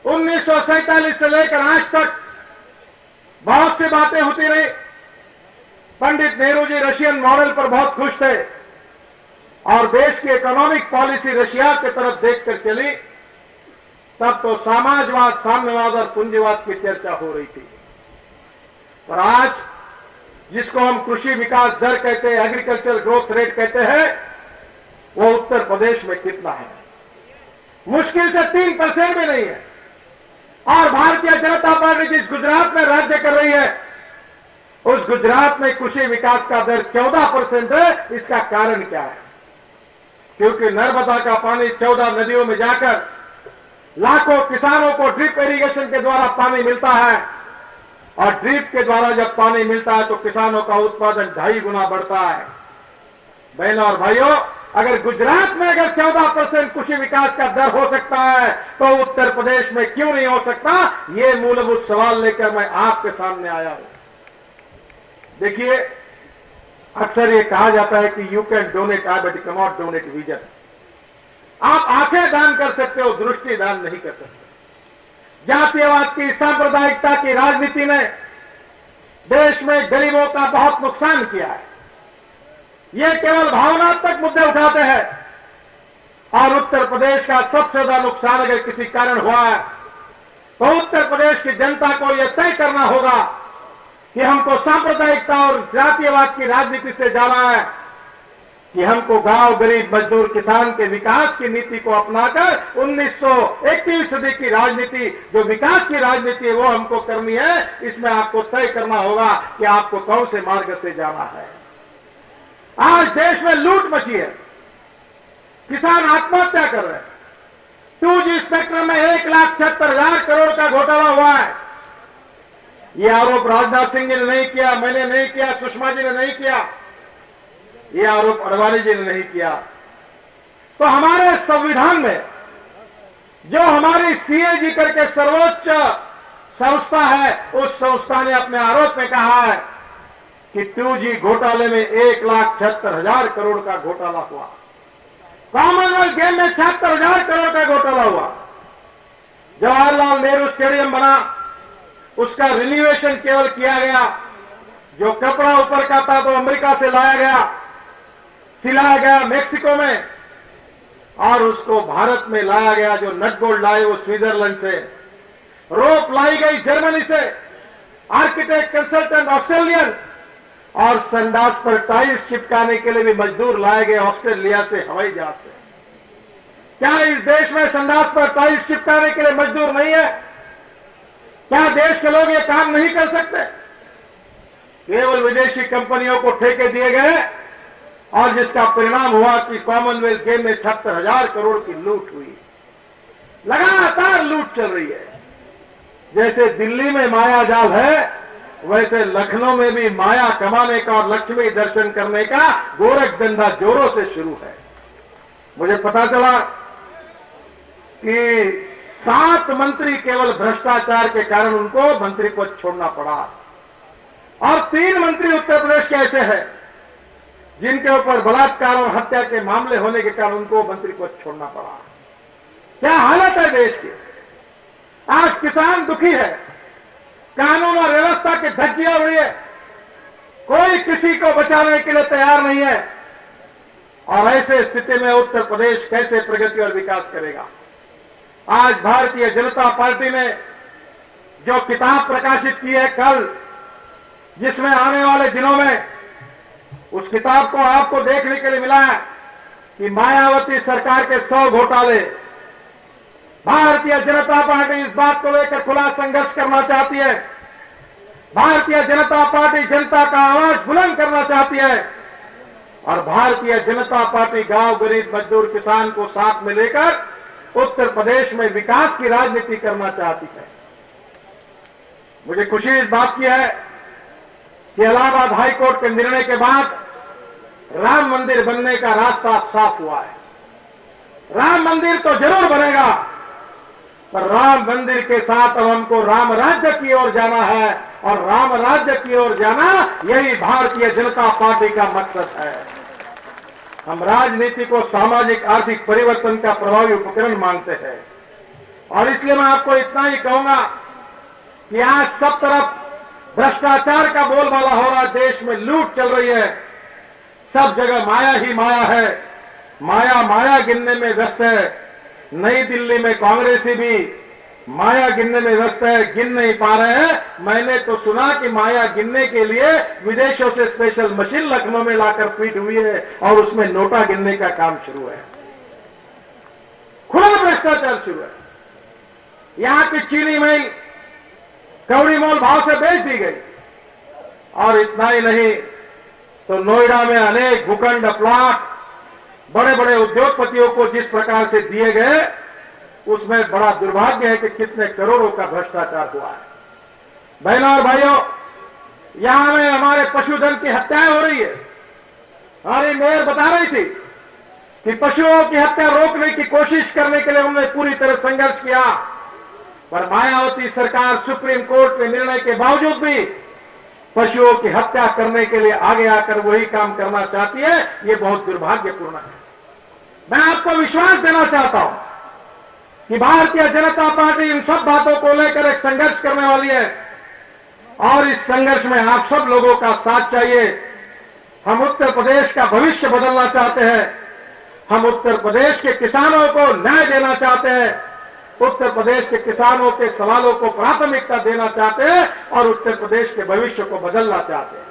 1947 से लेकर आज तक बहुत सी बातें होती रही। पंडित नेहरू जी रशियन मॉडल पर बहुत खुश थे और देश की इकोनॉमिक पॉलिसी रशिया की तरफ देखकर चली। तब तो समाजवाद, साम्यवाद और पूंजीवाद की चर्चा हो रही थी। और आज जिसको हम कृषि विकास दर कहते हैं, एग्रीकल्चर ग्रोथ रेट कहते हैं, वो उत्तर प्रदेश में कितना है? मुश्किल से 3% भी नहीं है। और भारतीय जनता पार्टी जिस गुजरात में राज्य कर रही है, उस गुजरात में कृषि विकास का दर 14% है। इसका कारण क्या है? क्योंकि नर्मदा का पानी 14 नदियों में जाकर लाखों किसानों को ड्रिप इरिगेशन के द्वारा पानी मिलता है, और ड्रिप के द्वारा जब पानी मिलता है तो किसानों का उत्पादन 2.5 गुना बढ़ता है। बहनों और भाइयों, अगर गुजरात में अगर 14% कृषि विकास का दर हो सकता है तो उत्तर प्रदेश में क्यों नहीं हो सकता? ये मूलभूत सवाल लेकर मैं आपके सामने आया हूं। देखिए, अक्सर ये कहा जाता है कि you can donate I but you can not donate vision. आप आंखें दान कर सकते हो, दृष्टि दान नहीं कर सकते। जातीयवाद की, सांप्रदायिकता की राजनीति ने देश में गरीबों का बहुत नुकसान किया है। ये केवल भावनात्मक मुद्दे उठाते हैं। और उत्तर प्रदेश का सबसे ज्यादा नुकसान अगर किसी कारण हुआ है तो उत्तर प्रदेश की जनता को यह तय करना होगा कि हमको सांप्रदायिकता और जातीयवाद की राजनीति से जाना है कि हमको गांव, गरीब, मजदूर, किसान के विकास की नीति को अपनाकर 1921वीं सदी की राजनीति, जो विकास की राजनीति है, वो हमको करनी है। इसमें आपको तय करना होगा कि आपको कौन से मार्ग से जाना है। आज देश में लूट मची है, किसान आत्महत्या कर रहे हैं। 2G स्पेक्ट्रम में 1,76,000 करोड़ का घोटाला हुआ है। ये आरोप राजनाथ सिंह जी ने नहीं किया, मैंने नहीं किया, सुषमा जी ने नहीं किया, ये आरोप अडवाणी जी ने नहीं किया। तो हमारे संविधान में जो हमारी CAG करके सर्वोच्च संस्था है, उस संस्था ने अपने आरोप में कहा है कि 2G घोटाले में 1,76,000 करोड़ का घोटाला हुआ। कॉमनवेल्थ गेम में 76,000 करोड़ का घोटाला हुआ। जवाहरलाल नेहरू स्टेडियम बना, उसका रिनोवेशन केवल किया गया। जो कपड़ा ऊपर का था तो अमेरिका से लाया गया, सिलाया गया मेक्सिको में, और उसको भारत में लाया गया। जो नट बोल्ट लाए वो स्विट्जरलैंड से, रोप लाई गई जर्मनी से, आर्किटेक्ट कंसल्टेंट ऑस्ट्रेलियन, और संडास पर टाइल्स चिपकाने के लिए भी मजदूर लाए गए ऑस्ट्रेलिया से, हवाई जहाज से। क्या इस देश में संडास पर टाइल्स चिपकाने के लिए मजदूर नहीं है? क्या देश के लोग ये काम नहीं कर सकते? केवल विदेशी कंपनियों को ठेके दिए गए, और जिसका परिणाम हुआ कि कॉमनवेल्थ गेम में 76,000 करोड़ की लूट हुई। लगातार लूट चल रही है। जैसे दिल्ली में माया जाल है, वैसे लखनऊ में भी माया कमाने का और लक्ष्मी दर्शन करने का गोरख धंधा जोरों से शुरू है। मुझे पता चला कि 7 मंत्री केवल भ्रष्टाचार के कारण उनको मंत्री पद छोड़ना पड़ा, और 3 मंत्री उत्तर प्रदेश के ऐसे हैं जिनके ऊपर बलात्कार और हत्या के मामले होने के कारण उनको मंत्री पद छोड़ना पड़ा। क्या हालत है देश की? आज किसान दुखी है, कानून और व्यवस्था की धज्जियां उड़ी है, कोई किसी को बचाने के लिए तैयार नहीं है। और ऐसे स्थिति में उत्तर प्रदेश कैसे प्रगति और विकास करेगा? आज भारतीय जनता पार्टी ने जो किताब प्रकाशित की है कल, जिसमें आने वाले दिनों में उस किताब को आपको देखने के लिए मिला है कि मायावती सरकार के 100 घोटाले। भारतीय जनता पार्टी इस बात को लेकर खुला संघर्ष करना चाहती है। भारतीय जनता पार्टी जनता का आवाज बुलंद करना चाहती है, और भारतीय जनता पार्टी गांव, गरीब, मजदूर, किसान को साथ में लेकर उत्तर प्रदेश में विकास की राजनीति करना चाहती है। मुझे खुशी इस बात की है कि इलाहाबाद हाईकोर्ट के निर्णय के बाद राम मंदिर बनने का रास्ता साफ हुआ है। राम मंदिर तो जरूर बनेगा, पर राम मंदिर के साथ अब हमको राम राज्य की ओर जाना है, और राम राज्य की ओर जाना यही भारतीय जनता पार्टी का मकसद है। हम राजनीति को सामाजिक आर्थिक परिवर्तन का प्रभावी उपकरण मानते हैं, और इसलिए मैं आपको इतना ही कहूंगा कि आज सब तरफ भ्रष्टाचार का बोलबाला हो रहा है, देश में लूट चल रही है, सब जगह माया ही माया है, माया माया गिनने में व्यस्त है। नई दिल्ली में कांग्रेसी भी माया गिनने में व्यस्त है, गिन नहीं पा रहे हैं। मैंने तो सुना कि माया गिनने के लिए विदेशों से स्पेशल मशीन लखनऊ में लाकर फिट हुई है और उसमें नोटा गिनने का काम शुरू है। खुला भ्रष्टाचार शुरू है। यहां की चीनी मिल कौड़ी मोल भाव से बेच दी गई। और इतना ही नहीं तो नोएडा में अनेक भूखंड प्लाट बड़े बड़े उद्योगपतियों को जिस प्रकार से दिए गए, उसमें बड़ा दुर्भाग्य है कि कितने करोड़ों का भ्रष्टाचार हुआ है। बहनों और भाइयों, यहां में हमारे पशुधन की हत्याएं हो रही है। हमारी मेयर बता रही थी कि पशुओं की हत्या रोकने की कोशिश करने के लिए उन्होंने पूरी तरह संघर्ष किया, पर मायावती सरकार सुप्रीम कोर्ट में निर्णय के बावजूद भी पशुओं की हत्या करने के लिए आगे आकर वही काम करना चाहती है। ये बहुत दुर्भाग्यपूर्ण है। मैं आपको विश्वास देना चाहता हूं कि भारतीय जनता पार्टी इन सब बातों को लेकर एक संघर्ष करने वाली है और इस संघर्ष में आप सब लोगों का साथ चाहिए। हम उत्तर प्रदेश का भविष्य बदलना चाहते हैं। हम उत्तर प्रदेश के किसानों को न्याय देना चाहते हैं। उत्तर प्रदेश के किसानों के सवालों को प्राथमिकता देना चाहते हैं और उत्तर प्रदेश के भविष्य को बदलना चाहते हैं।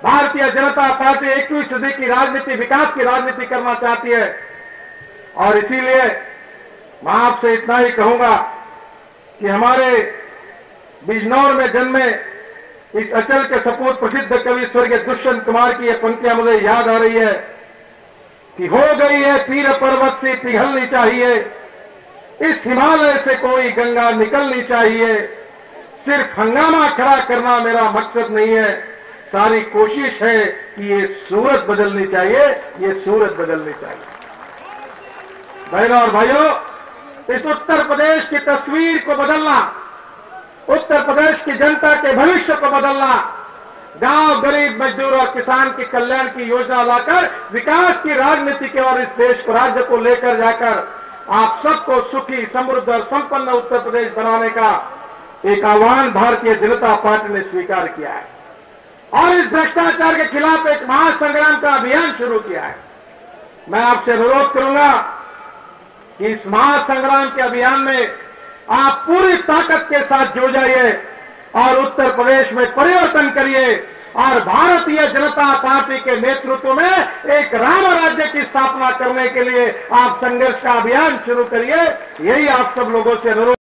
भारतीय जनता पार्टी 21वीं सदी की राजनीति, विकास की राजनीति करना चाहती है और इसीलिए मैं आपसे इतना ही कहूंगा कि हमारे बिजनौर में जन्मे इस अचल के सपूत प्रसिद्ध कवि स्वर्गीय दुष्यंत कुमार की यह पंक्तियां मुझे याद आ रही है कि हो गई है पीर पर्वत से पिघलनी चाहिए, इस हिमालय से कोई गंगा निकलनी चाहिए, सिर्फ हंगामा खड़ा करना मेरा मकसद नहीं है, सारी कोशिश है कि ये सूरत बदलनी चाहिए, ये सूरत बदलनी चाहिए। बहनों और भाइयों, इस उत्तर प्रदेश की तस्वीर को बदलना, उत्तर प्रदेश की जनता के भविष्य को बदलना, गांव गरीब मजदूर और किसान के कल्याण की योजना लाकर विकास की राजनीति के और इस देश को, राज्य को लेकर जाकर आप सबको सुखी, समृद्ध और संपन्न उत्तर प्रदेश बनाने का एक आह्वान भारतीय जनता पार्टी ने स्वीकार किया है और इस भ्रष्टाचार के खिलाफ एक महासंग्राम का अभियान शुरू किया है। मैं आपसे अनुरोध करूंगा कि इस महासंग्राम के अभियान में आप पूरी ताकत के साथ जुड़ जाइए और उत्तर प्रदेश में परिवर्तन करिए और भारतीय जनता पार्टी के नेतृत्व में एक राम राज्य की स्थापना करने के लिए आप संघर्ष का अभियान शुरू करिए। यही आप सब लोगों से अनुरोध